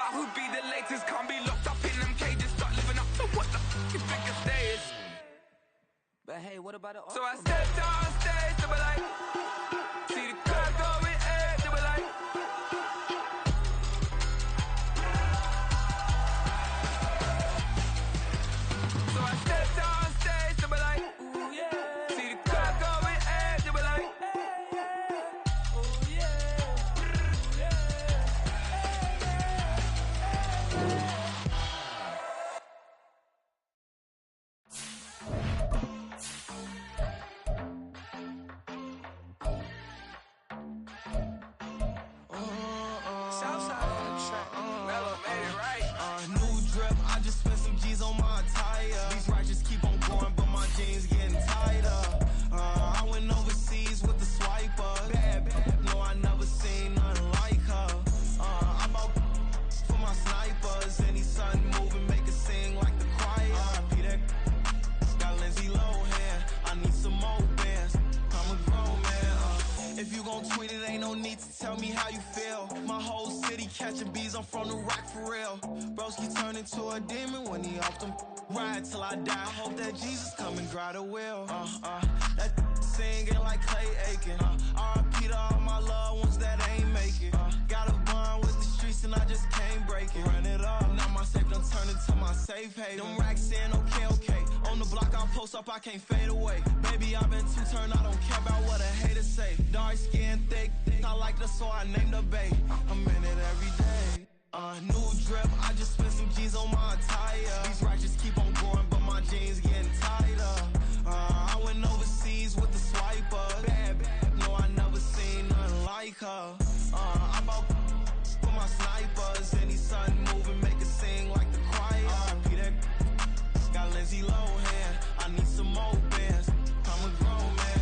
about who'd be the latest. Can't be locked up in them cages. Start living up to what the fuck you think your day is. But hey, what about it? So I stepped on stage, they were like, see the crowd going ape, they were like. So I stepped on stage, they were like, ooh yeah. See the crowd going ape, they were like, ooh yeah. Southside on the track, Mellow made it right. New drip, I just spent some G's on my attire. These righteous keep on going, but my jeans getting tighter. I went overseas with the swiper. Bad, no, I never seen nothing like her. I bought for my snipers. Any son moving, make it sing like the choir. Peter got Lindsay Lohan. I need some more bands. I'm a grown man. If you gon' tweet it, ain't no need to tell me how you feel. My whole city catching bees, I'm from the rock for real. Broski turn into a demon when he off them. Ride till I die. I hope that Jesus come and grind the wheel. That singing like Clay Aiken. R.I.P. to all my loved ones that ain't make it. Got a bond with the streets and I just can't break it. Run it up, now my safe done turned into my safe haven. Them racks in, okay. On the block I post up, I can't fade away. Baby, I've been too turned, I don't care about what a hater say. Dark skin, thick, I like the so I named the bay. I'm in it every day. New drip, I just spent some G's on my attire. These righteous keep on going, but my jeans getting tighter. I went overseas with the swiper. Bad, no, I never seen nothing like her. I bought for my snipers. Any son moving, make it sing like the choir. Peter got Lindsay Lohan. I need some more bands. I'm a grown man.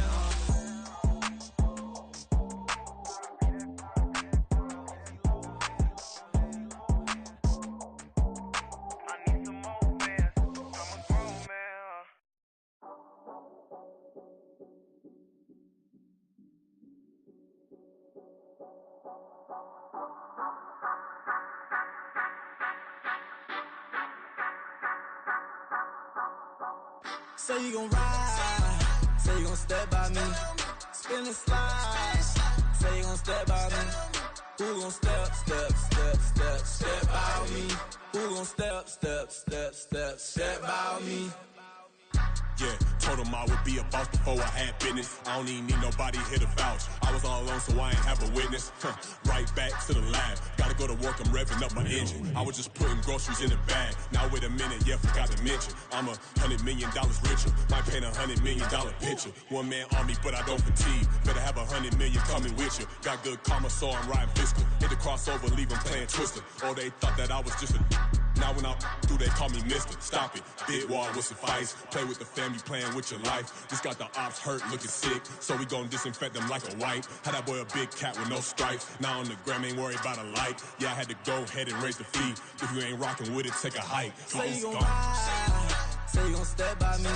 Say you gon' ride, say you gon' step by me, spin and slide, say you gon' step by me. Who gon' step by me? Who gon' step by me? Yeah, told him I would be a boss before I had business. I don't even need nobody here to vouch. I was all alone, so I ain't have a witness. Right back to the lab. Gotta go to work, I'm revving up my engine. I was just putting groceries in the bag. Now wait a minute, yeah, forgot to mention. I'm $100 million richer. Might paint $100 million picture. One man army, but I don't fatigue. Better have $100 million coming with you. Got good karma, so I'm riding fiscal. Hit the crossover, leave them playing Twister. Oh, they thought that I was just a... Now when I do, they call me Mister. Stop it. Big wall with suffice. Play with the family, playing with your life. Just got the ops hurt, looking sick. So we gon' disinfect them like a wipe. Had that boy a big cat with no stripes. Now on the gram, ain't worried about a light. Yeah, I had to go ahead and raise the fee. If you ain't rocking with it, take a hike. Say you gon' ride, say you gon' step by me,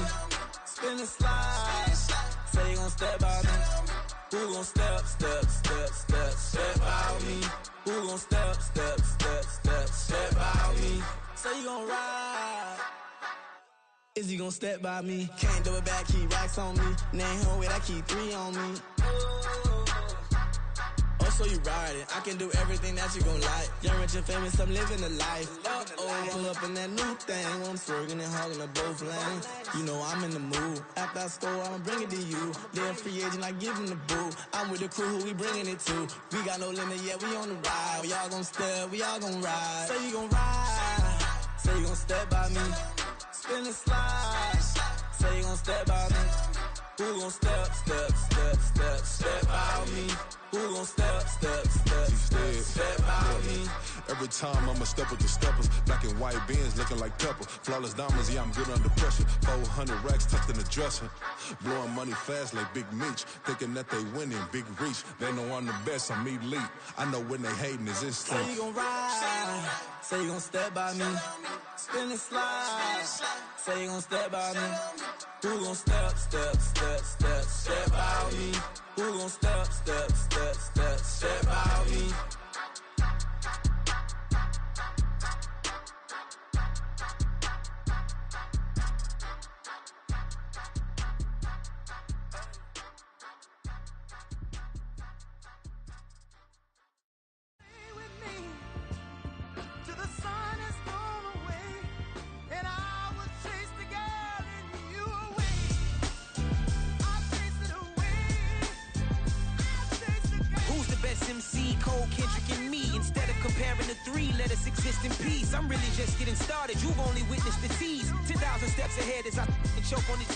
spin and slide, say you gon' step by me. Who gon' step by me? Who gon' step by me? Say you gon' ride. Is he gon' step by me? Can't do it back, keep racks on me. Name home with I keep 3 on me. Oh, so you ride it. I can do everything that you gon' like. Young, rich, and famous, I'm living the life. Pull up in that new thing. When I'm swerving and hogging the both lanes. You know I'm in the mood. After I score, I'ma bring it to you. They're a free agent, I give him the boo. I'm with the crew, who we bringing it to. We got no limit, yeah, we on the ride. We all gon' step, we all gon' ride. Say you gon' ride. Say you gon' step by me. Spin and slide. Say you gon' step by me. Who gon' step by me? Who gon' step by me? Every time I'ma step with the steppers. Black and white beans looking like pepper. Flawless diamonds, yeah, I'm good under pressure. 400 racks tucked in the dresser. Blowing money fast like Big Meech. Thinking that they winning, big reach. They know I'm the best, I'm elite. I know when they hating is instinct. Say you gon' ride, say you gon' step by me. Spin and slide, say you gon' step by me. Who gon' step by me? Who gon' step by me? Cole, Kendrick, and me. Instead of comparing the three, let us exist in peace. I'm really just getting started, you've only witnessed the tease. 10,000 steps ahead as I choke on it.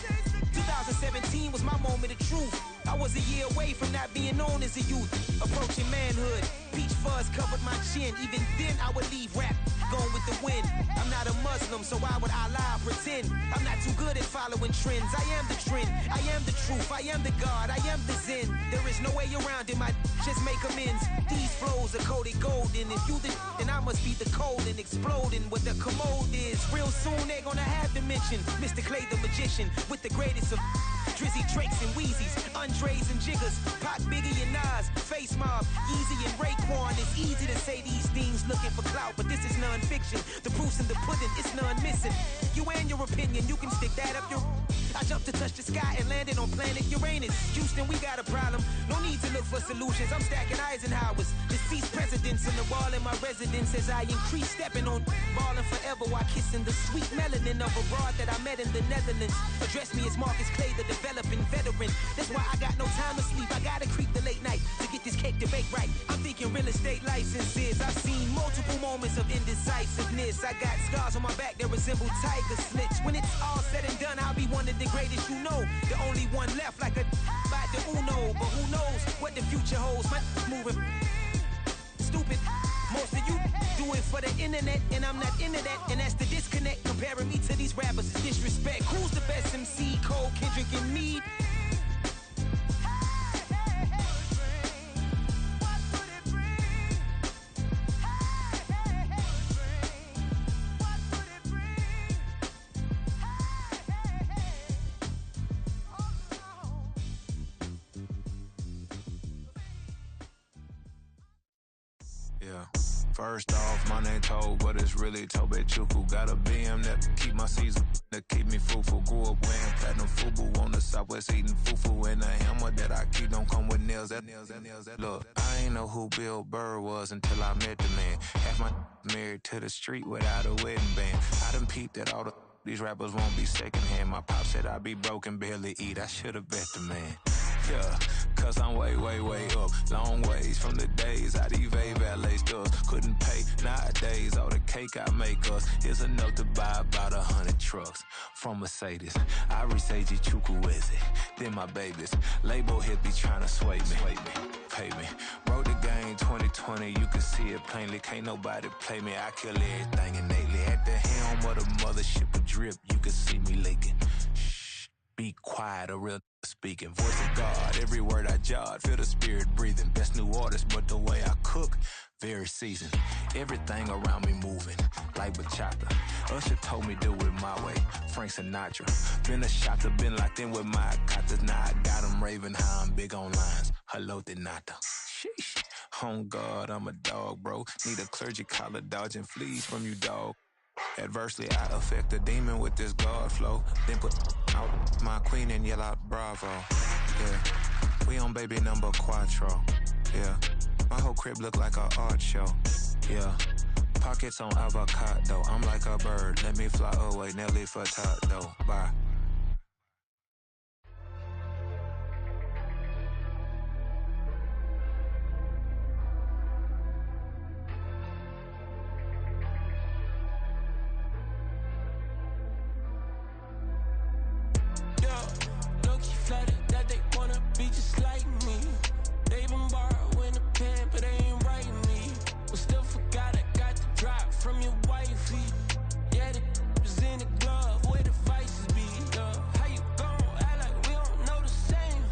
2017 was my moment of truth. I was a year away from not being known as a youth. Approaching manhood, peach fuzz covered my chin. Even then I would leave rap, going with the wind. I'm not a Muslim, so why would I lie or pretend? I'm not too good at following trends. I am the trend, I am the truth, I am the God, I am the Zen. There is no way around it, my just make amends. These flows are coated golden. If you the then I must be the cold and exploding what the commode is. Real soon they gonna have to mention Mr. Clay the magician with the greatest of Drizzy, Drakes, and Wheezies, Andres and Jiggers, Pac, Biggie, and Nas, Face Mob, Easy, and Raekwon. It's easy to say these things looking for clout, but this is non-fiction. The proof's in the pudding, it's none missing. You and your opinion, you can stick that up your... I jumped to touch the sky and landed on planet Uranus. Houston, we got a problem. No need to look for solutions. I'm stacking Eisenhowers. Deceased presidents in the wall in my residence as I increase stepping on ballin' forever while kissing the sweet melanin of a broad that I met in the Netherlands. Address me as Marcus Clay, the developing veteran. That's why I got no time to sleep. I gotta creep the late night to get this cake to bake right. I'm thinking real estate licenses. I've seen multiple moments of indecisiveness. I got scars on my back that resemble tiger slits. When it's all said and done, I'll be one of the greatest you know. The only one left like a by the Uno. But who knows what the future holds? My moving stupid. Most of you do it for the internet, and I'm not into that. And that's the disconnect. Comparing me to these rappers is disrespect. Who's the best MC? Cole, Kendrick, and me? First off, my name Tobe, but it's really Tobe Chuku. Got a BM that keep my season, that keep me fruitful. Grew up wearing platinum FUBU on the Southwest eating fufu. And a hammer that I keep don't come with nails. Look, I ain't know who Bill Burr was until I met the man. Half my married to the street without a wedding band. I done peeped that all these rappers won't be secondhand. My pop said I'd be broken, barely eat. I should've bet the man. Yeah, cause I'm way, way, way up. Long ways from the days I evade valet stores. Couldn't pay nowadays. All the cake I make us is enough to buy about 100 trucks from Mercedes. I resage Chukwueze, then my babies. Label hit be trying to sway me, pay me. Wrote the game 2020, you can see it plainly. Can't nobody play me, I kill everything innately. At the helm of the mothership of drip, you can see me leaking. Shh, be quiet, a real speaking. Voice of God, every word I jot, feel the spirit breathing. Best new artist, but the way I cook, very seasoned. Everything around me moving, like bachata. Usher told me do it my way, Frank Sinatra. Been a shotter, been locked in with my katas. Now I got them raving how I'm big on lines. Hello, Denata. Sheesh. On God, I'm a dog, bro. Need a clergy collar, dodging fleas from you, dog. Adversely, I affect a demon with this God flow. Then put out my queen and yell out bravo. Yeah, we on baby number quattro. Yeah, my whole crib look like an art show. Yeah, pockets on avocado. I'm like a bird, let me fly away. Nelly Furtado, bye. Flattered that they wanna be just like me. They been borrowing a pen, but they ain't writing me. But still forgot I got the drop from your wifey. Yeah, the was in the glove, where the vices be. How you gon' act like we don't know the same?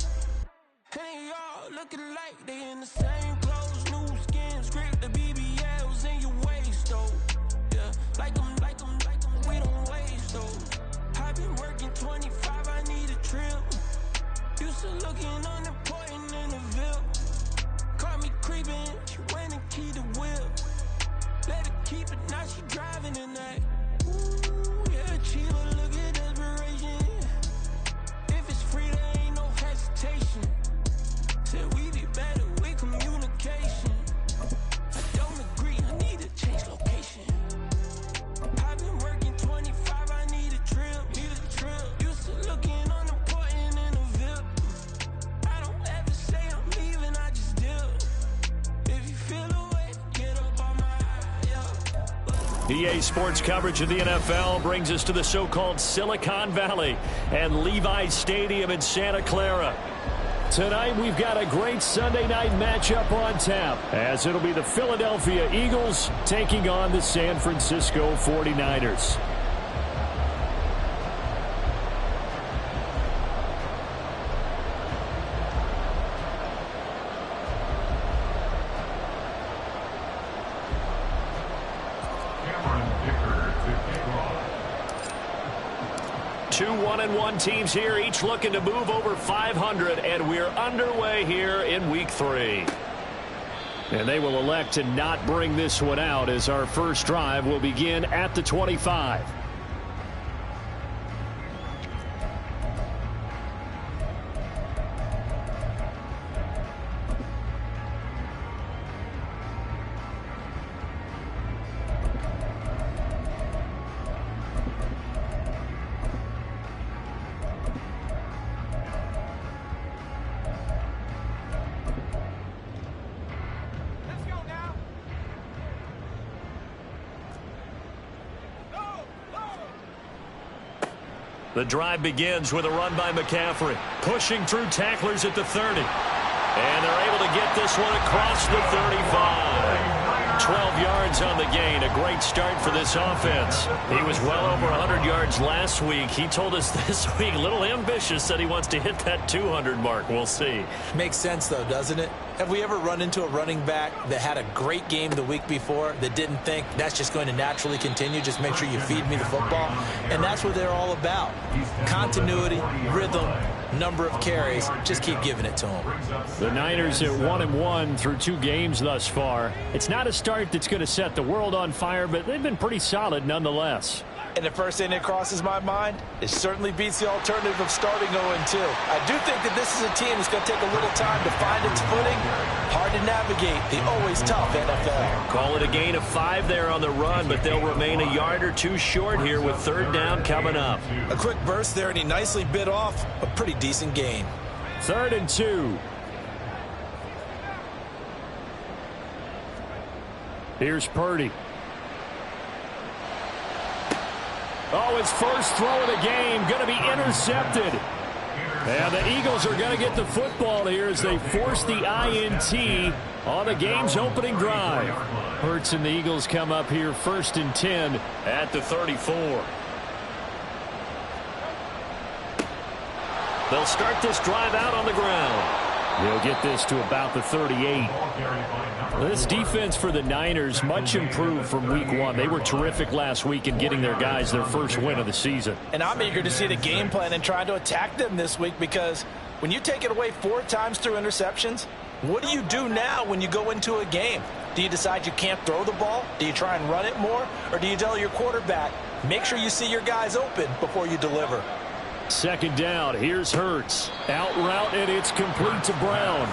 Hey, y'all looking like they in the same clothes, new skins, grip the BBLs in your waist, though. Yeah, like them, we don't waste, though. I've been working 25, I need a trip. Used to looking unimportant in the Ville. Caught me creeping, she went and keyed the wheel. Let her keep it, now she driving in that. Ooh, yeah, Chiva, look at desperation. If it's free, there ain't no hesitation. Said we be better with communication. I don't agree, I need to change location. I've been working 25, I need a trip. Used to looking unimportant in the I don't ever say I'm leaving, I just do. If you feel EA Sports coverage of the NFL brings us to the so-called Silicon Valley and Levi's Stadium in Santa Clara. Tonight, we've got a great Sunday night matchup on tap, as it'll be the Philadelphia Eagles taking on the San Francisco 49ers. Two 1-1 teams here, each looking to move over 500, and we're underway here in Week 3. And they will elect to not bring this one out, as our first drive will begin at the 25. The drive begins with a run by McCaffrey, pushing through tacklers at the 30. And they're able to get this one across the 35. 12 yards on the gain. A great start for this offense. He was well over 100 yards last week. He told us this week, a little ambitious, said he wants to hit that 200 mark. We'll see. Makes sense, though, doesn't it? Have we ever run into a running back that had a great game the week before that didn't think that's just going to naturally continue? Just make sure you feed me the football. And that's what they're all about. Continuity, rhythm, number of carries. Just keep giving it to them. The Niners at 1-1 through 2 games thus far. It's not a start that's going to set the world on fire, but they've been pretty solid nonetheless. And the first thing that crosses my mind, it certainly beats the alternative of starting 0-2. I do think that this is a team that's going to take a little time to find its footing. Hard to navigate the always tough NFL. Call it a gain of 5 there on the run, but they'll remain a yard or 2 short here with third down coming up. A quick burst there, and he nicely bit off a pretty decent gain. 3rd and 2. Here's Purdy. Oh, his first throw of the game going to be intercepted. And the Eagles are going to get the football here as they force the INT on the game's opening drive. Hurts and the Eagles come up here 1st and 10 at the 34. They'll start this drive out on the ground. They'll get this to about the 38. This defense for the Niners much improved from week 1. They were terrific last week in getting their guys their first win of the season. And I'm eager to see the game plan and try to attack them this week, because when you take it away 4 times through interceptions, what do you do now when you go into a game? Do you decide you can't throw the ball? Do you try and run it more? Or do you tell your quarterback, make sure you see your guys open before you deliver? 2nd down. Here's Hurts. Out route, and it's complete to Brown.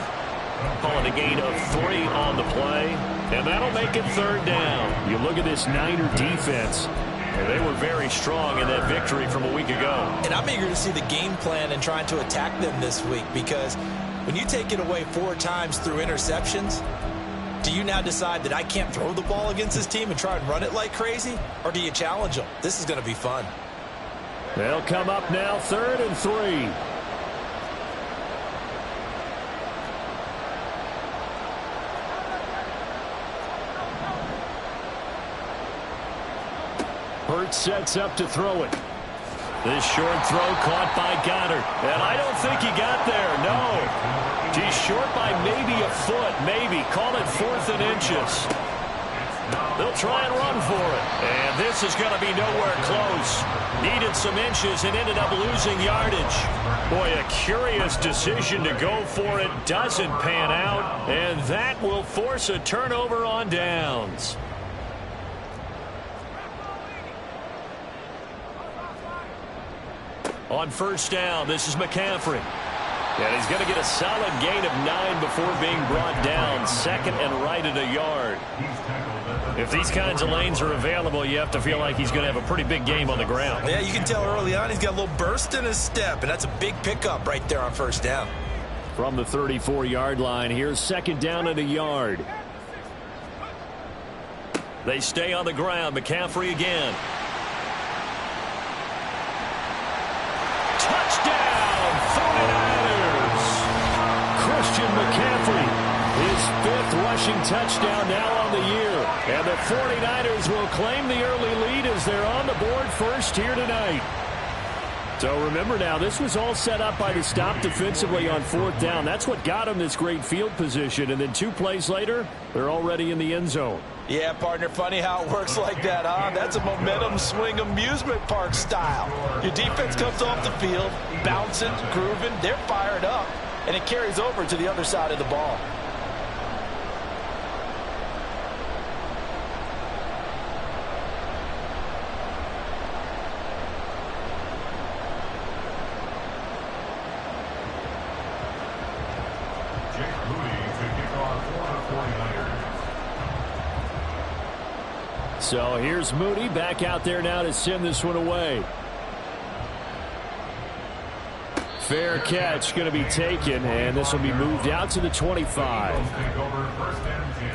Calling a gain of 3 on the play, and that'll make it 3rd down. You look at this Niner defense. They were very strong in that victory from a week ago. And I'm eager to see the game plan and trying to attack them this week, because when you take it away 4 times through interceptions, do you now decide that I can't throw the ball against this team and try and run it like crazy? Or do you challenge them? This is going to be fun. They'll come up now 3rd and 3. Hurts sets up to throw it. This short throw caught by Goddard. And I don't think he got there, no. He's short by maybe a foot, maybe. Call it 4th and inches. They'll try and run for it. And this is going to be nowhere close. Needed some inches and ended up losing yardage. Boy, a curious decision to go for it. Doesn't pan out. And that will force a turnover on downs. On 1st down, this is McCaffrey. And he's going to get a solid gain of 9 before being brought down. 2nd and right at a yard. If these kinds of lanes are available, you have to feel like he's going to have a pretty big game on the ground. Yeah, you can tell early on he's got a little burst in his step, and that's a big pickup right there on 1st down. From the 34-yard line, here's 2nd down at a yard. They stay on the ground. McCaffrey again. Touchdown, 49ers! Christian McCaffrey, his 5th rushing touchdown now on the year. And the 49ers will claim the early lead as they're on the board first here tonight. So remember now, this was all set up by the stop defensively on 4th down. That's what got them this great field position. And then 2 plays later, they're already in the end zone. Yeah, partner, funny how it works like that, huh? That's a momentum swing amusement park style. Your defense comes off the field, bouncing, grooving, they're fired up, and it carries over to the other side of the ball. So here's Moody back out there now to send this one away. Fair catch going to be taken, and this will be moved out to the 25. Take over 1st and 10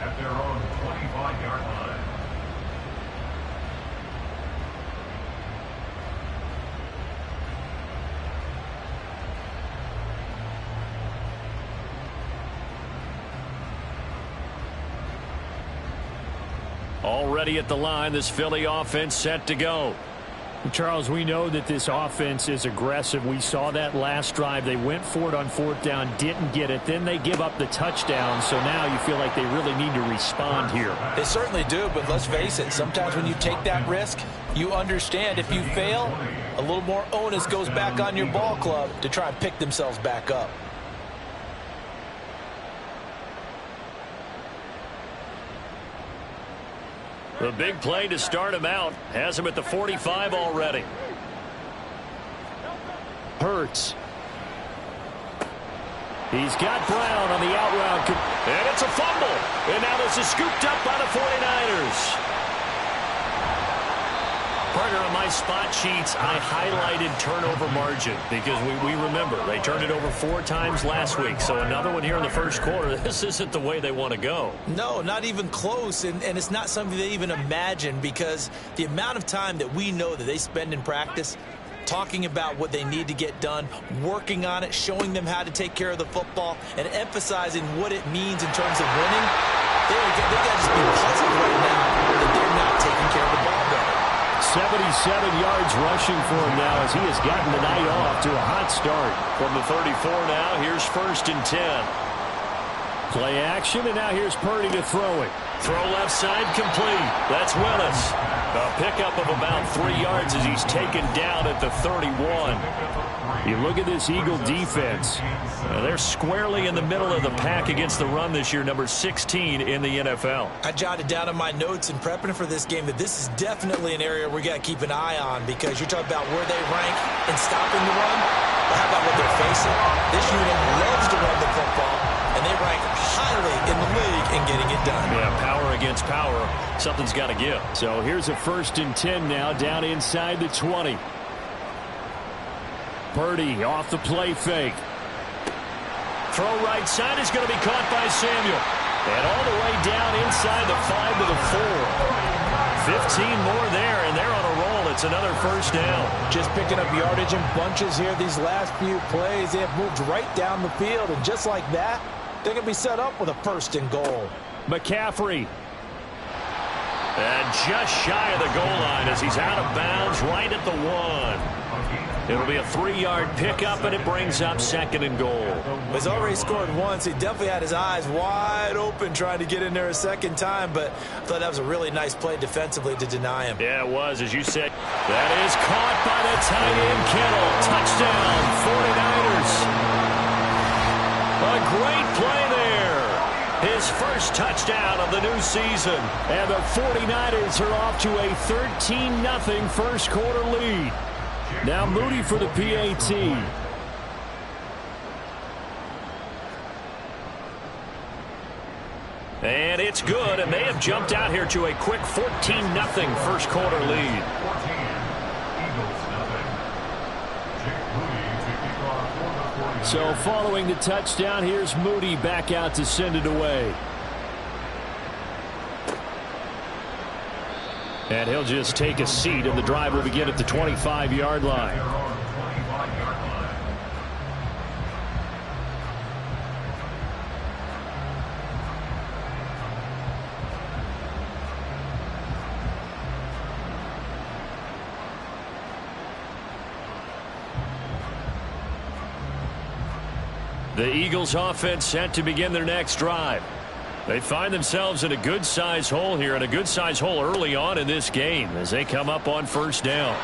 at their own 25-yard line. Already at the line, this Philly offense set to go. Charles, we know that this offense is aggressive. We saw that last drive. They went for it on 4th down, didn't get it. Then they give up the touchdown. So now you feel like they really need to respond here. They certainly do, but let's face it. Sometimes when you take that risk, you understand if you fail, a little more onus goes back on your ball club to try and pick themselves back up. The big play to start him out has him at the 45 already. Hurts. He's got Brown on the out route. And it's a fumble. And now this is scooped up by the 49ers. Partner, on my spot sheets, I highlighted turnover margin because we remember they turned it over 4 times last week. So another one here in the first quarter. This isn't the way they want to go. No, not even close. And it's not something they even imagine because the amount of time that we know that they spend in practice talking about what they need to get done, working on it, showing them how to take care of the football, and emphasizing what it means in terms of winning, they got to just be puzzled right now that they're not taking care of the ball better. 77 yards rushing for him now as he has gotten the night off to a hot start. From the 34 now, here's 1st and 10. Play action, and now here's Purdy to throw it. Throw left side complete. That's Willis. A pickup of about 3 yards as he's taken down at the 31. You look at this Eagle defense. They're squarely in the middle of the pack against the run this year, number 16 in the NFL. I jotted down in my notes in prepping for this game that this is definitely an area we got to keep an eye on because you're talking about where they rank in stopping the run. But how about what they're facing? This unit loves to run the football, and they rank highly in the league in getting it done. Yeah, power against power. Something's got to give. So here's a 1st and 10 now down inside the 20. Purdy off the play fake. Throw right side is going to be caught by Samuel. And all the way down inside the 5 to the 4. 15 more there, and they're on a roll. It's another 1st down. Just picking up yardage in bunches here these last few plays. They have moved right down the field, and just like that, they're going to be set up with a 1st and goal. McCaffrey. And just shy of the goal line as he's out of bounds right at the 1. It'll be a 3-yard pickup, and it brings up 2nd and goal. He's already scored once. He definitely had his eyes wide open trying to get in there a second time, but I thought that was a really nice play defensively to deny him. Yeah, it was, as you said. That is caught by the tight end, Kittle. Touchdown, 49ers. A great play there. His first touchdown of the new season. And the 49ers are off to a 13-0 first quarter lead. Now Moody for the PAT. And it's good, and they have jumped out here to a quick 14-0 first quarter lead. So following the touchdown, here's Moody back out to send it away. And he'll just take a seat, and the drive will begin at the 25-yard line. The Eagles offense set to begin their next drive. They find themselves in a good-sized hole here, and a good-sized hole early on in this game as they come up on first down.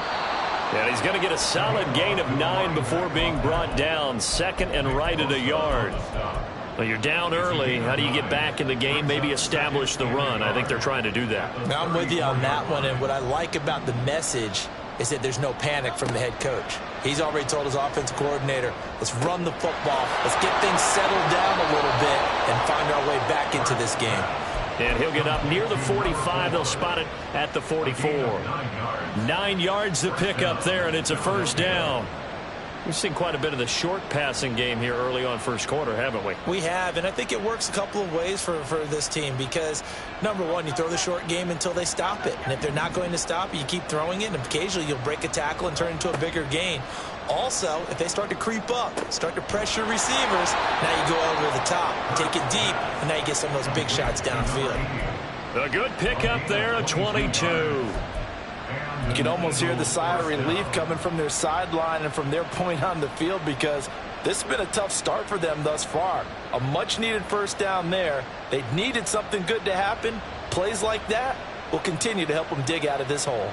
And he's going to get a solid gain of 9 before being brought down, second and right at a yard. Well, you're down early. How do you get back in the game, maybe establish the run? I think they're trying to do that. Now, I'm with you on that one, and what I like about the message is that there's no panic from the head coach. He's already told his offensive coordinator, let's run the football, let's get things settled down a little bit and find our way back into this game. And he'll get up near the 45. They'll spot it at the 44. 9 yards to pick up there, and it's a first down. We've seen quite a bit of the short passing game here early on first quarter, haven't we? We have, and I think it works a couple of ways for this team because, number one, you throw the short game until they stop it. And if they're not going to stop it, you keep throwing it, and occasionally you'll break a tackle and turn it into a bigger gain. Also, if they start to creep up, start to pressure receivers, now you go over the top, take it deep, and now you get some of those big shots downfield. A good pickup there, a 22. You can almost hear the sigh of relief coming from their sideline and from their point on the field because this has been a tough start for them thus far. A much-needed first down there. They needed something good to happen. Plays like that will continue to help them dig out of this hole.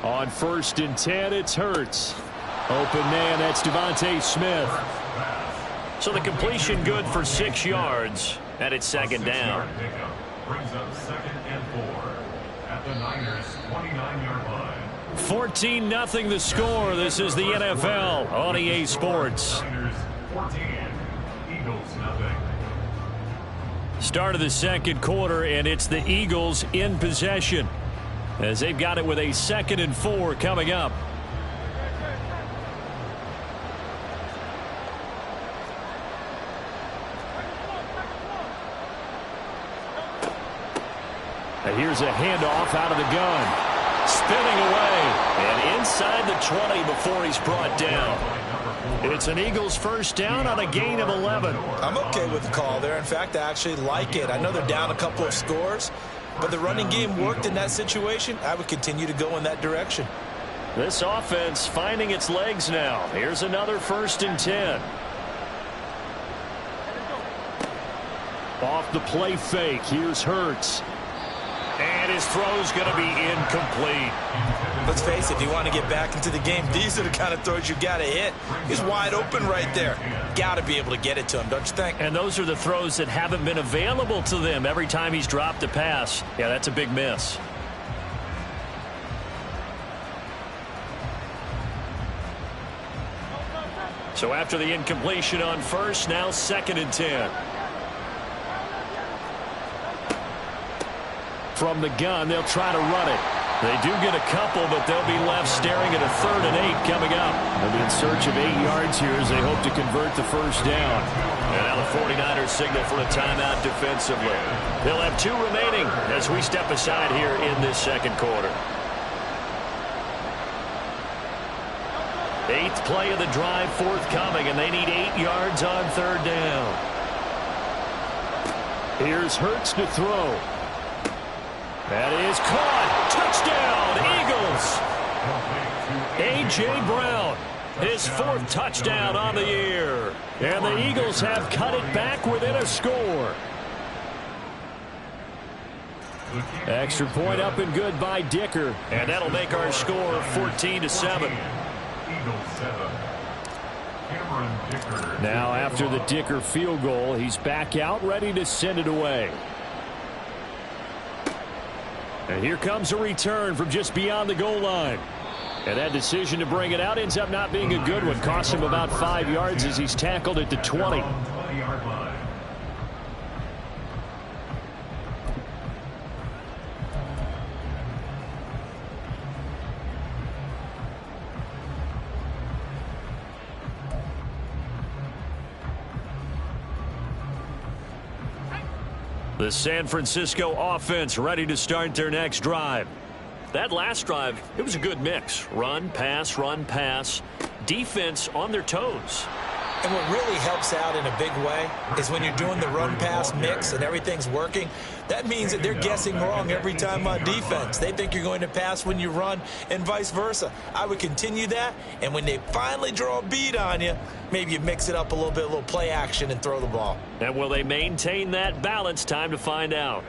On 1st and 10, it's Hurts. Open man, that's Devontae Smith. So the completion good for 6 yards, and it's second down. Brings up 2nd and 4 at the Niners' 29-yard line. 14-0 the score. This is the NFL on EA Sports. Niners 14, Eagles 0. Start of the second quarter, and it's the Eagles in possession as they've got it with a 2nd and 4 coming up. Here's a handoff out of the gun. Spinning away. And inside the 20 before he's brought down. It's an Eagles first down on a gain of 11. I'm okay with the call there. In fact, I actually like it. I know they're down a couple of scores, but the running game worked in that situation. I would continue to go in that direction. This offense finding its legs now. Here's another 1st and 10. Off the play fake. Here's Hurts. And his throw's going to be incomplete. Let's face it, if you want to get back into the game, these are the kind of throws you got to hit. He's wide open right there. Got to be able to get it to him, don't you think? And those are the throws that haven't been available to them every time he's dropped a pass. Yeah, that's a big miss. So after the incompletion on 1st, now 2nd and 10. From the gun, they'll try to run it. They do get a couple, but they'll be left staring at a 3rd and 8 coming up. They'll be in search of 8 yards here as they hope to convert the first down. And now the 49ers signal for a timeout defensively. They'll have 2 remaining as we step aside here in this second quarter. 8th play of the drive forthcoming, and they need 8 yards on 3rd down. Here's Hurts to throw. That is caught. Touchdown, Eagles. A.J. Brown, his 4th touchdown on the year. And the Eagles have cut it back within a score. Extra point up and good by Dicker. And that'll make our score 14-7. Now after the Dicker field goal, he's back out ready to send it away. And here comes a return from just beyond the goal line. And that decision to bring it out ends up not being a good one. Costs him about 5 yards as he's tackled at the 20. The San Francisco offense ready to start their next drive. That last drive, it was a good mix. Run, pass, defense on their toes. And what really helps out in a big way is when you're doing the run-pass mix and everything's working, that means that they're guessing wrong every time on defense. They think you're going to pass when you run and vice versa. I would continue that, and when they finally draw a bead on you, maybe you mix it up a little play action and throw the ball. And will they maintain that balance? Time to find out.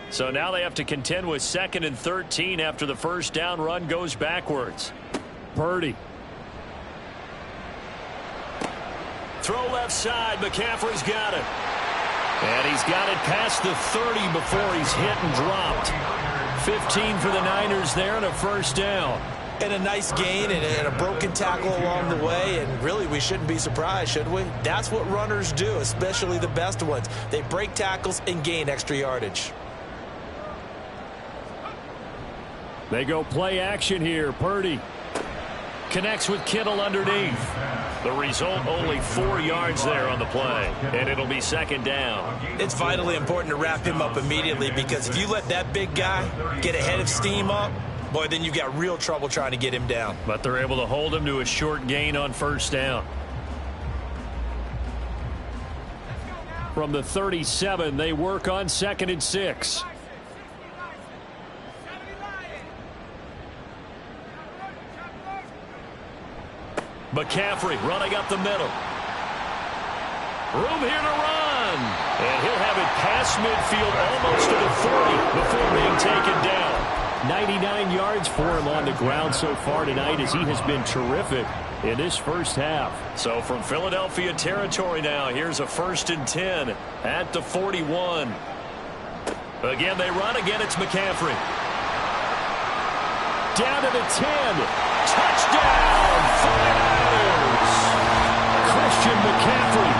So now they have to contend with 2nd and 13 after the first down run goes backwards. Purdy. Throw left side. McCaffrey's got it. And he's got it past the 30 before he's hit and dropped. 15 for the Niners there and a first down. And a nice gain and a broken tackle along the way. And really, we shouldn't be surprised, should we? That's what runners do, especially the best ones. They break tackles and gain extra yardage. They go play action here. Purdy connects with Kittle underneath. The result, only 4 yards there on the play, and it'll be 2nd down. It's vitally important to wrap him up immediately, because if you let that big guy get a head of steam up, boy, then you got real trouble trying to get him down. But they're able to hold him to a short gain on first down. From the 37, they work on 2nd and 6. McCaffrey running up the middle. Room here to run. And he'll have it past midfield almost to the 40 before being taken down. 99 yards for him on the ground so far tonight, as he has been terrific in this first half. So from Philadelphia territory now, here's a 1st and 10 at the 41. Again, they run. Again, it's McCaffrey. Down to the 10. Touchdown, 49ers. Christian McCaffrey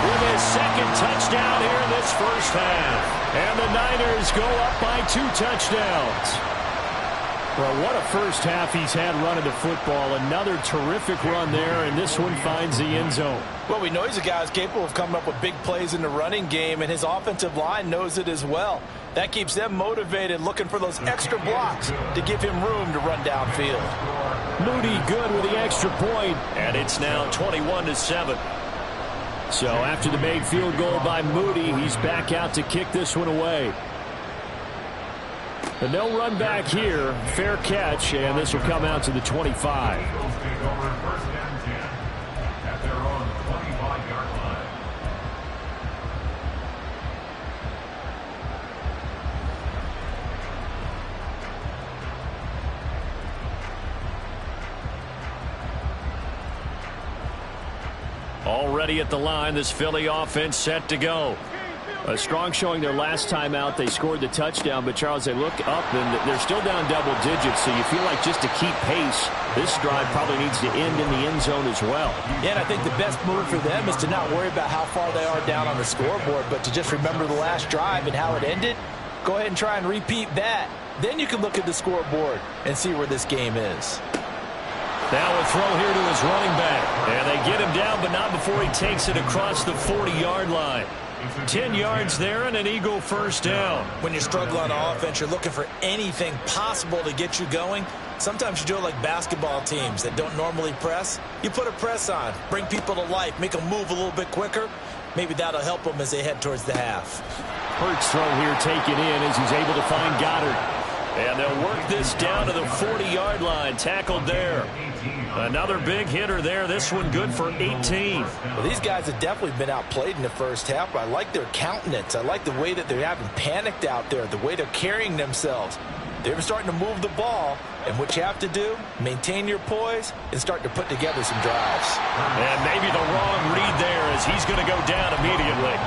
with his 2nd touchdown here in this first half. And the Niners go up by 2 touchdowns. Well, what a first half he's had running the football. Another terrific run there, and this one finds the end zone. Well, we know he's a guy who's capable of coming up with big plays in the running game, and his offensive line knows it as well. That keeps them motivated, looking for those extra blocks to give him room to run downfield. Moody good with the extra point, and it's now 21-7. So after the made field goal by Moody, he's back out to kick this one away. And they'll run back here. Fair catch, and this will come out to the 25. Already at the line, this Philly offense set to go. A strong showing their last time out. They scored the touchdown, but Charles, they look up and they're still down double digits, so you feel like just to keep pace, this drive probably needs to end in the end zone as well. Yeah, and I think the best move for them is to not worry about how far they are down on the scoreboard, but to just remember the last drive and how it ended. Go ahead and try and repeat that. Then you can look at the scoreboard and see where this game is. Now a throw here to his running back. And they get him down, but not before he takes it across the 40-yard line. 10 yards there and an Eagle first down. When you struggle on offense, you're looking for anything possible to get you going. Sometimes you do it like basketball teams that don't normally press. You put a press on, bring people to life, make them move a little bit quicker. Maybe that'll help them as they head towards the half. Hurts throw here taken in as he's able to find Goddard. And they'll work this down to the 40-yard line. Tackled there. Another big hitter there. This one good for 18. Well, these guys have definitely been outplayed in the first half. I like their countenance. I like the way that they haven't panicked out there, the way they're carrying themselves. They're starting to move the ball, and what you have to do, maintain your poise and start to put together some drives. And maybe the wrong read there as he's going to go down immediately.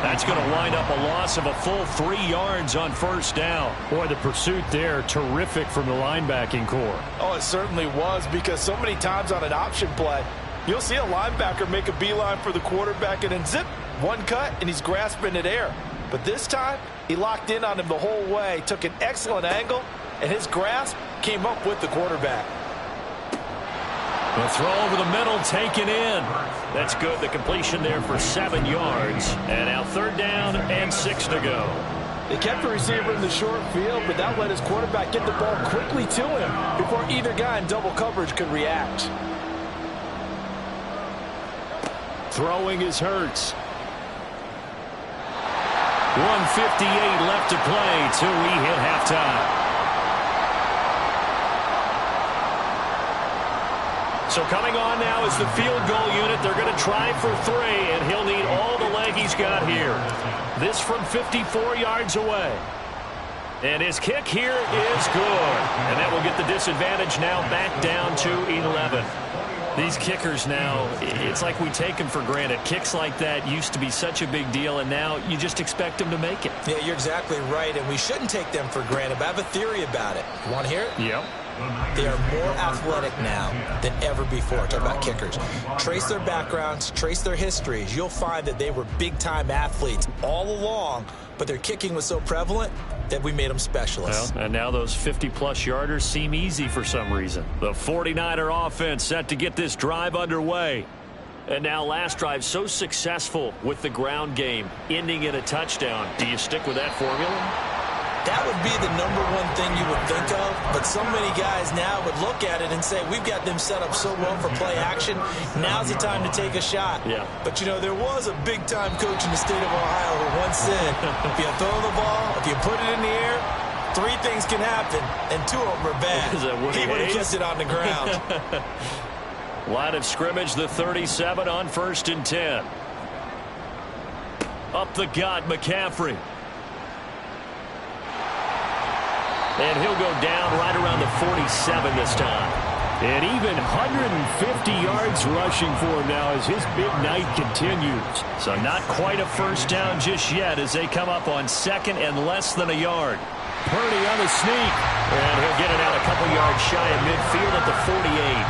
That's going to wind up a loss of a full 3 yards on first down. Boy, the pursuit there, terrific from the linebacking core. Oh, it certainly was, because so many times on an option play, you'll see a linebacker make a beeline for the quarterback and then zip, one cut, and he's grasping at air. But this time, he locked in on him the whole way, took an excellent angle, and his grasp came up with the quarterback. The throw over the middle taken in. That's good. The completion there for 7 yards. And now 3rd down and 6 to go. They kept the receiver in the short field, but that let his quarterback get the ball quickly to him before either guy in double coverage could react. Throwing is Hurts. 1:58 left to play till we hit halftime. So coming on now is the field goal unit. They're going to try for 3, and he'll need all the leg he's got here. This from 54 yards away. And his kick here is good. And that will get the disadvantage now back down to 11. These kickers now, it's like we take them for granted. Kicks like that used to be such a big deal, and now you just expect them to make it. Yeah, you're exactly right, and we shouldn't take them for granted, but I have a theory about it. You want to hear it? Yep. They are more athletic now than ever before. Talk about kickers. Trace their backgrounds, trace their histories. You'll find that they were big-time athletes all along, but their kicking was so prevalent that we made them specialists. Well, and now those 50-plus yarders seem easy for some reason. The 49er offense set to get this drive underway. And now last drive so successful with the ground game, ending in a touchdown. Do you stick with that formula? That would be the number one thing you would think of, but so many guys now would look at it and say, we've got them set up so well for play action, now's the time to take a shot. Yeah. But, you know, there was a big-time coach in the state of Ohio who once said, if you throw the ball, if you put it in the air, 3 things can happen, and 2 of them are bad. He would have kept it on the ground. Line of scrimmage, the 37 on 1st and 10. Up the gut, McCaffrey. And he'll go down right around the 47 this time. And even 150 yards rushing for him now as his big night continues. So not quite a first down just yet as they come up on 2nd and less than a yard. Purdy on the sneak. And he'll get it out a couple yards shy of midfield at the 48.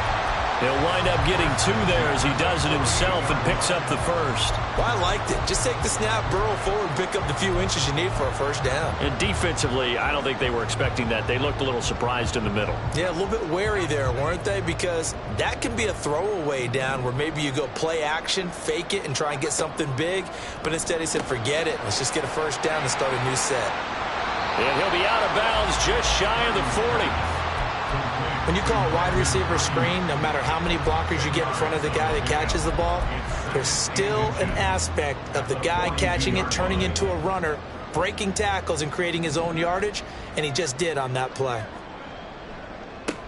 He'll wind up getting 2 there as he does it himself and picks up the first. Well, I liked it. Just take the snap, burrow forward, pick up the few inches you need for a first down. And defensively, I don't think they were expecting that. They looked a little surprised in the middle. Yeah, a little bit wary there, weren't they? Because that can be a throwaway down where maybe you go play action, fake it, and try and get something big. But instead he said, forget it. Let's just get a first down and start a new set. And he'll be out of bounds just shy of the 40. When you call a wide receiver screen, no matter how many blockers you get in front of the guy that catches the ball, there's still an aspect of the guy catching it, turning into a runner, breaking tackles and creating his own yardage, and he just did on that play.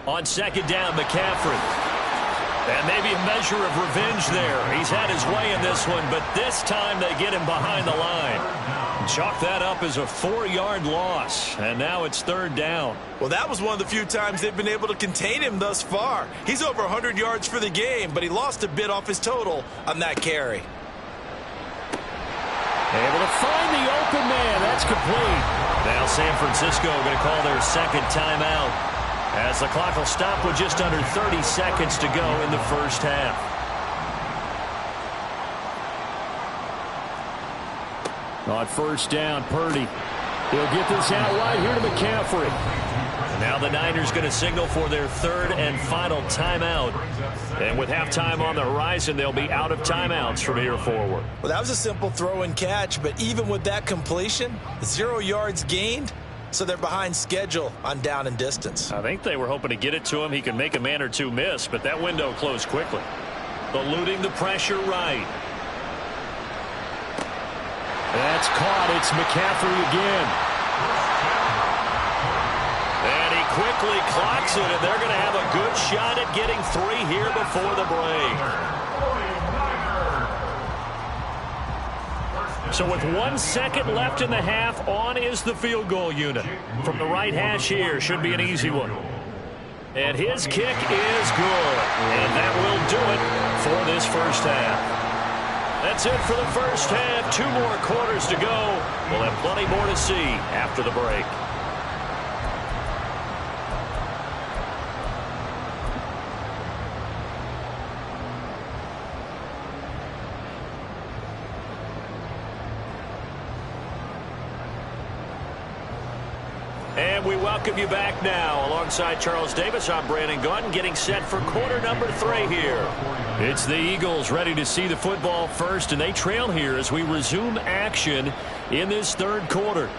On 2nd down, McCaffrey. And maybe a measure of revenge there. He's had his way in this one, but this time they get him behind the line. Chalk that up as a 4-yard loss, and now it's 3rd down. Well, that was one of the few times they've been able to contain him thus far. He's over 100 yards for the game, but he lost a bit off his total on that carry. Able to find the open man. That's complete. Now San Francisco going to call their 2nd timeout as the clock will stop with just under 30 seconds to go in the first half. On 1st down, Purdy. He'll get this out right here to McCaffrey. Now the Niners going to signal for their 3rd and final timeout. And with halftime on the horizon, they'll be out of timeouts from here forward. Well, that was a simple throw and catch, but even with that completion, 0 yards gained, so they're behind schedule on down and distance. I think they were hoping to get it to him. He could make a man or 2 miss, but that window closed quickly. Eluding the pressure right. That's caught. It's McCaffrey again. And he quickly clocks it, and they're going to have a good shot at getting 3 here before the break. So with 1 second left in the half, on is the field goal unit. From the right hash here, should be an easy one. And his kick is good. And that will do it for this first half. That's it for the first half. 2 more quarters to go. We'll have plenty more to see after the break. And we welcome you back now. Alongside Charles Davis, I'm Brandon Gaudin, getting set for quarter number 3 here. It's the Eagles ready to see the football first, and they trail here as we resume action in this third quarter.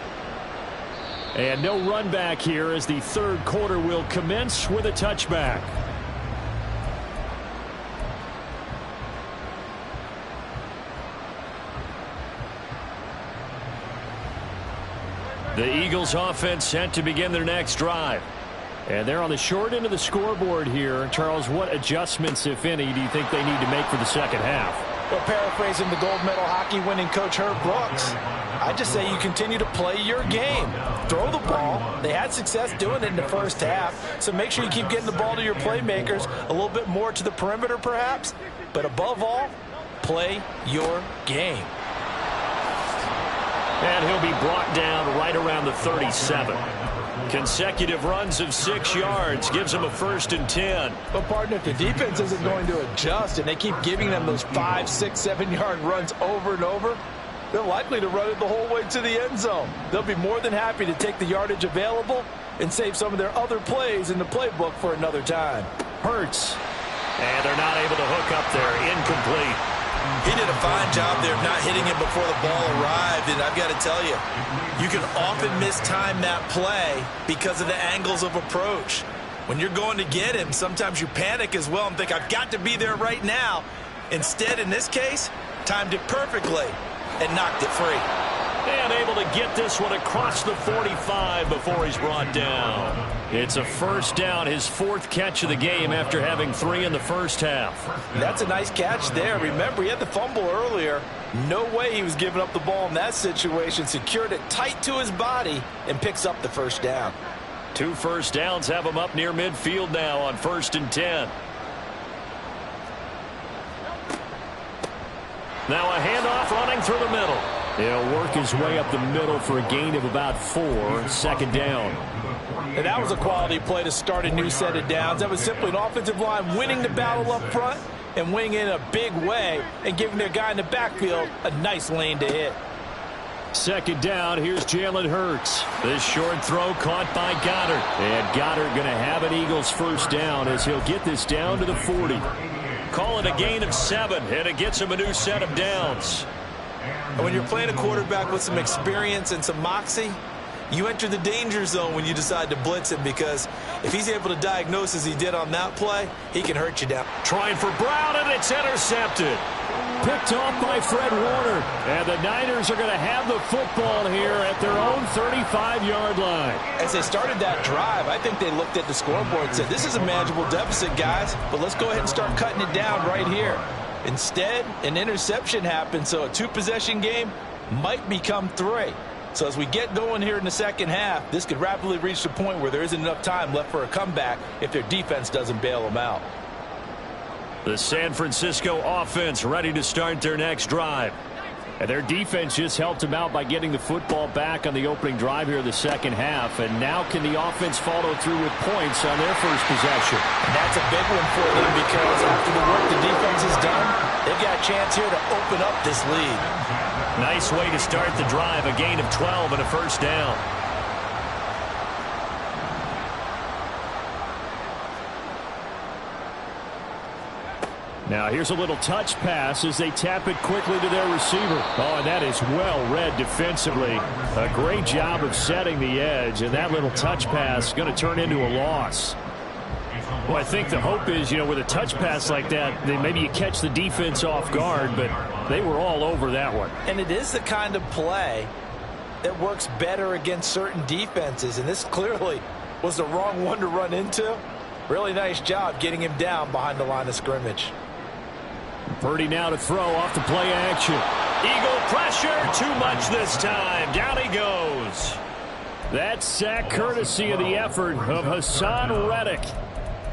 And no run back here as the third quarter will commence with a touchback. The Eagles offense set to begin their next drive. And they're on the short end of the scoreboard here. Charles, what adjustments, if any, do you think they need to make for the second half? Well, paraphrasing the gold medal hockey winning coach Herb Brooks, I just say you continue to play your game. Throw the ball. They had success doing it in the first half, so make sure you keep getting the ball to your playmakers, a little bit more to the perimeter perhaps, but above all, play your game. And he'll be brought down right around the 37. Consecutive runs of 6 yards gives him a 1st and 10. But, partner, if the defense isn't going to adjust and they keep giving them those 5, 6, 7-yard runs over and over, they're likely to run it the whole way to the end zone. They'll be more than happy to take the yardage available and save some of their other plays in the playbook for another time. Hurts. And they're not able to hook up there. Incomplete. He did a fine job there of not hitting it before the ball arrived, and I've got to tell you, you can often mistime that play because of the angles of approach. When you're going to get him, sometimes you panic as well and think, I've got to be there right now. Instead, in this case, timed it perfectly and knocked it free. And able to get this one across the 45 before he's brought down. It's a 1st down, his 4th catch of the game after having 3 in the first half. That's a nice catch there. Remember, he had the fumble earlier. No way he was giving up the ball in that situation. Secured it tight to his body and picks up the 1st down. 2 first downs have him up near midfield now on 1st and 10. Now a handoff running through the middle. He'll work his way up the middle for a gain of about 4, 2nd down. And that was a quality play to start a new set of downs. That was simply an offensive line winning the battle up front and winning in a big way and giving their guy in the backfield a nice lane to hit. 2nd down, here's Jalen Hurts. This short throw caught by Goddard. And Goddard going to have an Eagles 1st down as he'll get this down to the 40. Call it a gain of 7, and it gets him a new set of downs. And when you're playing a quarterback with some experience and some moxie, you enter the danger zone when you decide to blitz him, because if he's able to diagnose as he did on that play, he can hurt you down. Trying for Brown, and it's intercepted. Picked off by Fred Warner. And the Niners are going to have the football here at their own 35-yard line. As they started that drive, I think they looked at the scoreboard and said, this is a manageable deficit, guys, but let's go ahead and start cutting it down right here. Instead, an interception happened, so a 2-possession game might become 3. So as we get going here in the second half, this could rapidly reach the point where there isn't enough time left for a comeback if their defense doesn't bail them out. The San Francisco offense ready to start their next drive. And their defense just helped them out by getting the football back on the opening drive here in the second half. And now can the offense follow through with points on their first possession? And that's a big one for them, because after the work the defense has done, they've got a chance here to open up this lead. Nice way to start the drive, a gain of 12 and a 1st down. Now here's a little touch pass as they tap it quickly to their receiver. Oh, and that is well read defensively. A great job of setting the edge, and that little touch pass is going to turn into a loss. Well, I think the hope is, with a touch pass like that, maybe you catch the defense off guard, but they were all over that one. And it is the kind of play that works better against certain defenses, and this clearly was the wrong one to run into. Really nice job getting him down behind the line of scrimmage. Purdy now to throw off the play action. Eagle pressure, too much this time. Down he goes. That sack courtesy of the effort of Hassan Reddick.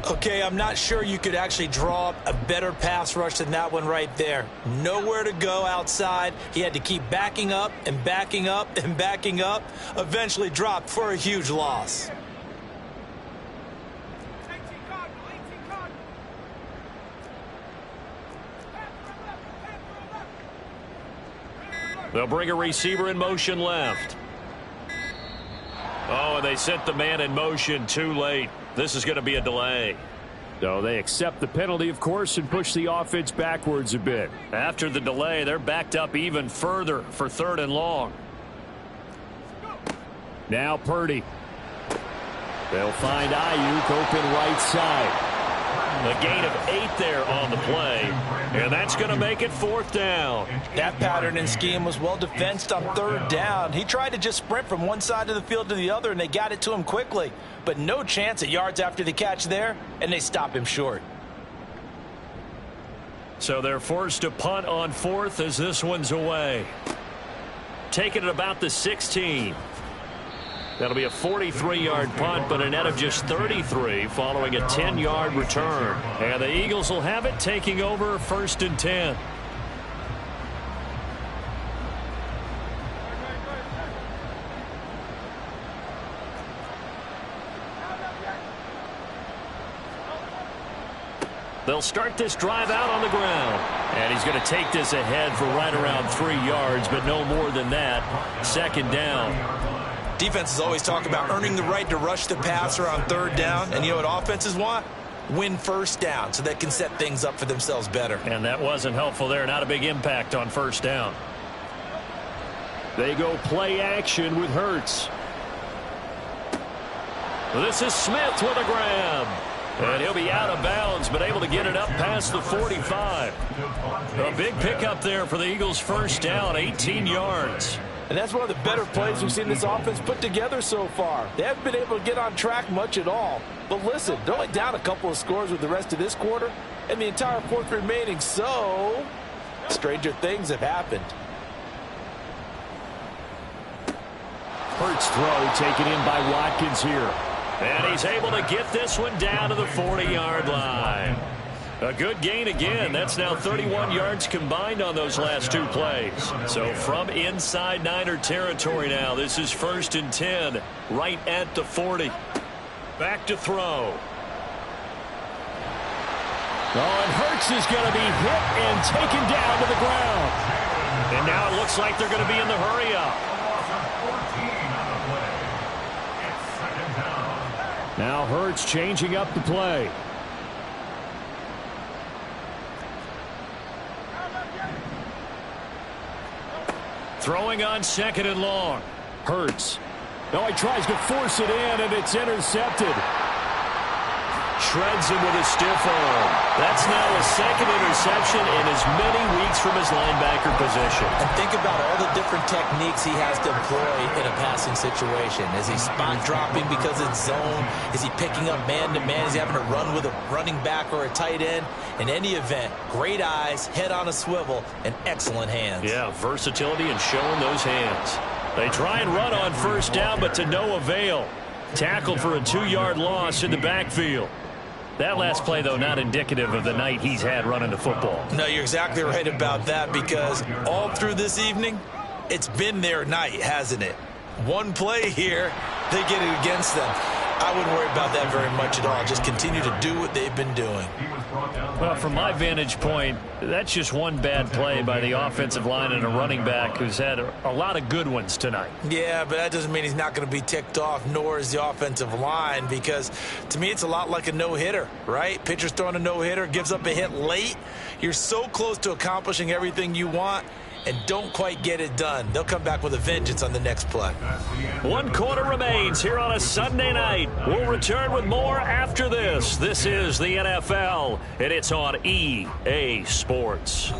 Okay, I'm not sure you could actually draw up a better pass rush than that one right there. Nowhere to go outside. He had to keep backing up and backing up and backing up. Eventually dropped for a huge loss. They'll bring a receiver in motion left. Oh, and they sent the man in motion too late. This is going to be a delay. So they accept the penalty, of course, and push the offense backwards a bit. After the delay, they're backed up even further for 3rd and long. Now Purdy. They'll find Ayuk open right side. A gain of 8 there on the play, and that's going to make it 4th down. That pattern and scheme was well defensed on 3rd down. He tried to just sprint from one side of the field to the other, and they got it to him quickly. But no chance at yards after the catch there, and they stop him short. So they're forced to punt on 4th as this one's away. Taking it about the 16. That'll be a 43-yard punt, but a net of just 33 following a 10-yard return. And the Eagles will have it, taking over 1st and 10. They'll start this drive out on the ground. And he's going to take this ahead for right around 3 yards, but no more than that. 2nd down. Defenses always talk about earning the right to rush the passer on 3rd down. And you know what offenses want? Win 1st down so they can set things up for themselves better. And that wasn't helpful there. Not a big impact on 1st down. They go play action with Hurts. This is Smith with a grab. And he'll be out of bounds, but able to get it up past the 45. A big pickup there for the Eagles' 1st down, 18 yards. And that's one of the better plays we've seen this offense put together so far. They haven't been able to get on track much at all. But listen, they're only down a couple of scores with the rest of this quarter and the entire 4th remaining. So, stranger things have happened. Hurts throw taken in by Watkins here. And he's able to get this one down to the 40-yard line. A good gain again. That's now 31 yards combined on those last 2 plays. So from inside Niner territory now, this is 1st and 10, right at the 40. Back to throw. Oh, and Hurts is going to be hit and taken down to the ground. And now it looks like they're going to be in the hurry-up. Now Hurts changing up the play. Throwing on 2nd and long. Hurts. No, he tries to force it in, and it's intercepted. Shreds him with a stiff arm. That's now his 2nd interception in as many weeks from his linebacker position. And think about all the different techniques he has to employ in a passing situation. Is he spot dropping because it's zone? Is he picking up man-to-man? Is he having to run with a running back or a tight end? In any event, great eyes, head on a swivel, and excellent hands. Yeah, versatility and showing those hands. They try and run on 1st down, but to no avail. Tackled for a 2-yard loss in the backfield. That last play, though, not indicative of the night he's had running the football. No, you're exactly right about that, because all through this evening, it's been their night, hasn't it? One play here, they get it against them. I wouldn't worry about that very much at all. Just continue to do what they've been doing. Well, from my vantage point, that's just one bad play by the offensive line and a running back who's had a lot of good ones tonight. Yeah, but that doesn't mean he's not going to be ticked off, nor is the offensive line, because to me it's a lot like a no-hitter, right? Pitcher's throwing a no-hitter, gives up a hit late. You're so close to accomplishing everything you want and don't quite get it done. They'll come back with a vengeance on the next play. 1 quarter remains here on a Sunday night. We'll return with more after this. This is the NFL, and it's on EA Sports.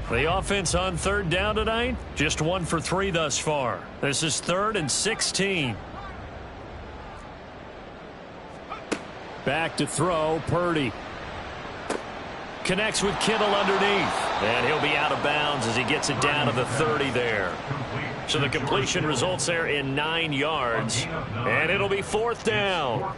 The offense on 3rd down tonight, just 1 for 3 thus far. This is 3rd and 16. Back to throw, Purdy. Connects with Kittle underneath. And he'll be out of bounds as he gets it down to the 30 there. So the completion results there in 9 yards. And it'll be 4th down.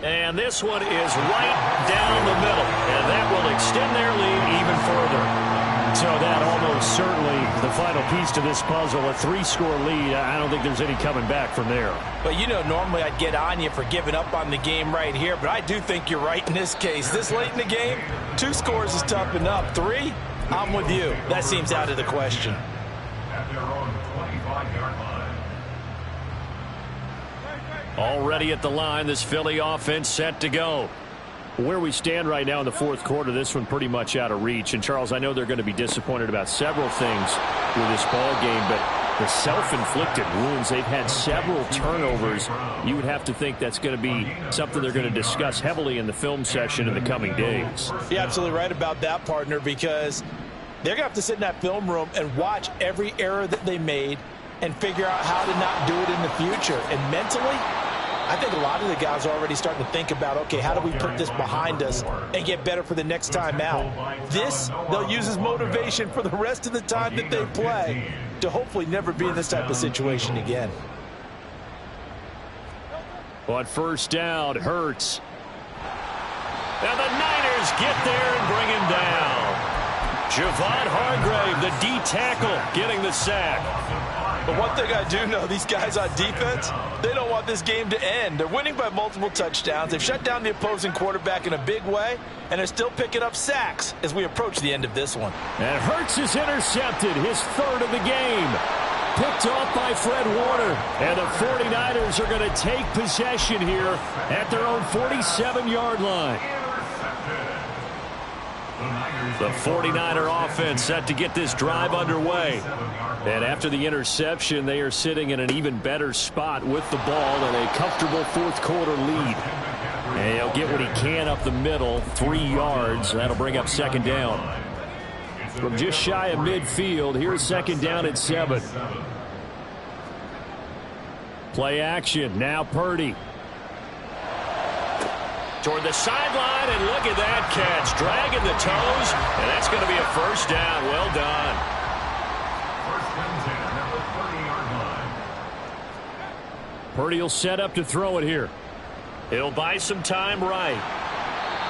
And this one is right down the middle. And that will extend their lead even further. So that almost certainly the final piece to this puzzle, a 3-score lead. I don't think there's any coming back from there. But, you know, normally I'd get on you for giving up on the game right here, but I do think you're right in this case. This late in the game, 2 scores is tough enough. 3, I'm with you. That seems out of the question. At their own 25-yard line. Already at the line, this Philly offense set to go. Where we stand right now in the fourth quarter, this one pretty much out of reach. And, Charles, I know they're going to be disappointed about several things with this ball game, but the self-inflicted wounds, they've had several turnovers. You would have to think that's going to be something they're going to discuss heavily in the film session in the coming days. You're absolutely right about that, partner, because they're going to have to sit in that film room and watch every error that they made and figure out how to not do it in the future. And mentally, I think a lot of the guys are already starting to think about, okay, how do we put this behind us and get better for the next time out? This, they'll use as motivation for the rest of the time that they play to hopefully never be in this type of situation again. On first down, Hurts. And the Niners get there and bring him down. Javon Hargrave, the D tackle, getting the sack. But one thing I do know, these guys on defense, they don't want this game to end. They're winning by multiple touchdowns. They've shut down the opposing quarterback in a big way, and they're still picking up sacks as we approach the end of this one. And Hurts is intercepted, his 3rd of the game. Picked off by Fred Warner. And the 49ers are going to take possession here at their own 47-yard line. The 49er offense set to get this drive underway. And after the interception, they are sitting in an even better spot with the ball and a comfortable fourth quarter lead. And he'll get what he can up the middle, 3 yards. That'll bring up second down. From just shy of midfield, here's second down at 7. Play action, now Purdy. Toward the sideline, and look at that catch. Dragging the toes, and that's going to be a first down. Well done. Purdy will set up to throw it here. He'll buy some time right.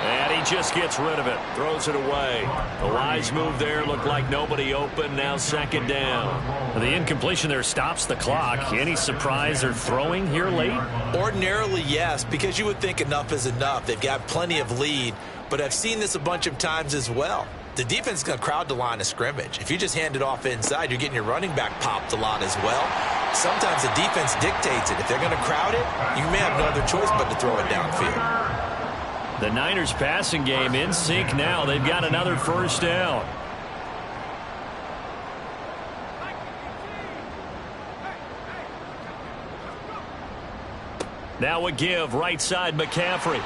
And he just gets rid of it. Throws it away. A wise move there. Looked like nobody open. Now second down. The incompletion there stops the clock. Any surprise they're throwing here late? Ordinarily, yes, because you would think enough is enough. They've got plenty of lead. But I've seen this a bunch of times as well. The defense is going to crowd the line of scrimmage. If you just hand it off inside, you're getting your running back popped a lot as well. Sometimes the defense dictates it. If they're going to crowd it, you may have no other choice but to throw it downfield. The Niners passing game in sync now. They've got another first down. Now a give, right side McCaffrey.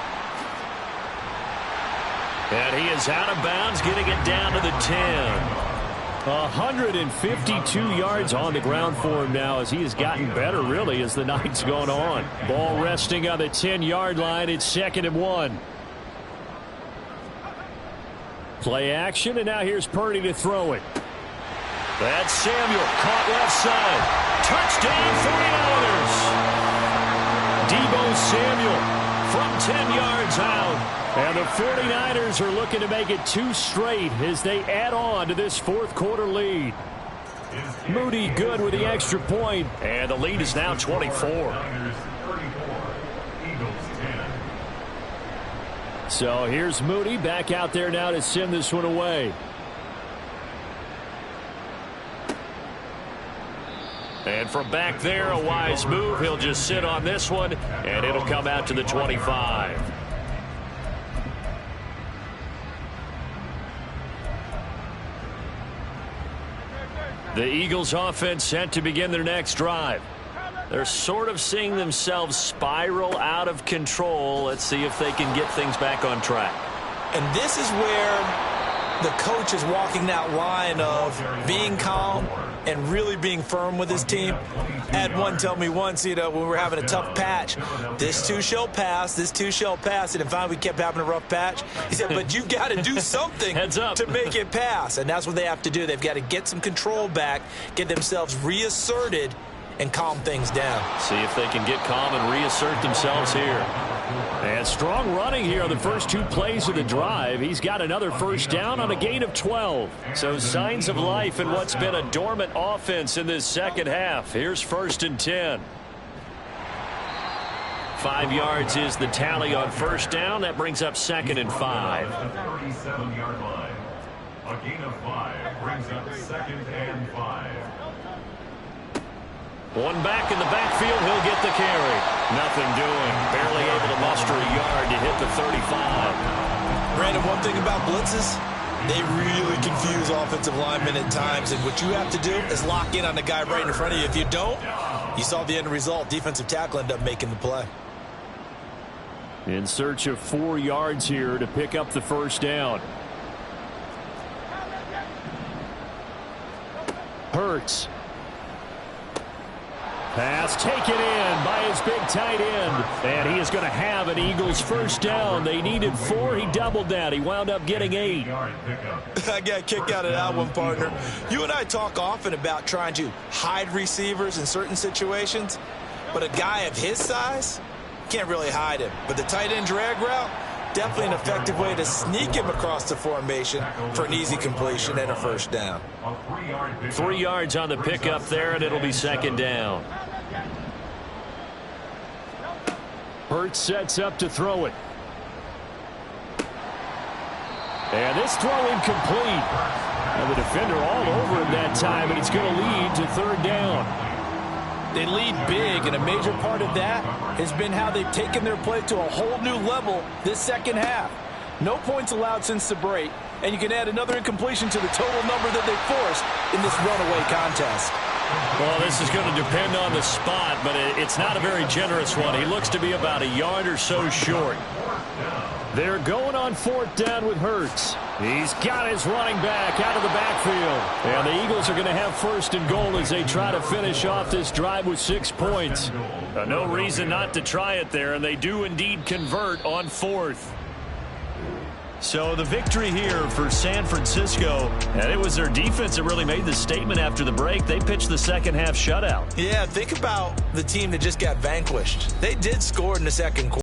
And he is out of bounds, getting it down to the 10. 152 yards on the ground for him now as he has gotten better, really, as the night's gone on. Ball resting on the 10-yard line. It's 2nd and 1. Play action, and now here's Purdy to throw it. That's Samuel, caught left side. Touchdown 49ers. Deebo Samuel from 10 yards out. And the 49ers are looking to make it 2 straight as they add on to this fourth quarter lead. Moody good with the extra point, and the lead is now 24. So here's Moody back out there now to send this one away. And from back there, a wise move. He'll just sit on this one, and it'll come out to the 25. The Eagles offense set to begin their next drive. They're sort of seeing themselves spiral out of control. Let's see if they can get things back on track. And this is where the coach is walking that line of being calm and really being firm with his team. I had one tell me once, when we were having a tough patch, this too shall pass, this too shall pass. And finally we kept having a rough patch. He said, but you got to do something to make it pass. And that's what they have to do. They've got to get some control back, get themselves reasserted, and calm things down. See if they can get calm and reassert themselves here. And strong running here on the first 2 plays of the drive. He's got another first down on a gain of 12. So signs of life in what's been a dormant offense in this second half. Here's 1st and 10. 5 yards is the tally on first down. That brings up 2nd and 5. 37-yard line. A gain of 5 brings up 2nd and 5. One back in the backfield. He'll get the carry. Nothing doing. Barely able to muster a yard to hit the 35. Brandon, one thing about blitzes, they really confuse offensive linemen at times, and what you have to do is lock in on the guy right in front of you. If you don't, you saw the end result. Defensive tackle ended up making the play. In search of 4 yards here to pick up the first down. Hurts. Pass taken in by his big tight end. And he is going to have an Eagles first down. They needed 4. He doubled that. He wound up getting 8. I got kicked out of that one, partner. You and I talk often about trying to hide receivers in certain situations. But a guy of his size can't really hide him. But the tight end drag route, definitely an effective way to sneak him across the formation for an easy completion and a first down. 3 yards on the pickup there, and it'll be 2nd down. Hurts sets up to throw it. And this throw incomplete. And the defender all over him that time, and it's going to lead to 3rd down. They lead big, and a major part of that has been how they've taken their play to a whole new level this second half. No points allowed since the break, and you can add another incompletion to the total number that they forced in this runaway contest. Well, this is going to depend on the spot, but it's not a very generous one. He looks to be about a yard or so short. They're going on 4th down with Hurts. He's got his running back out of the backfield. And the Eagles are going to have 1st and goal as they try to finish off this drive with 6 points. No reason not to try it there, and they do indeed convert on 4th. So the victory here for San Francisco, and it was their defense that really made the statement after the break. They pitched the second half shutout. Yeah, think about the team that just got vanquished. They did score in the second quarter.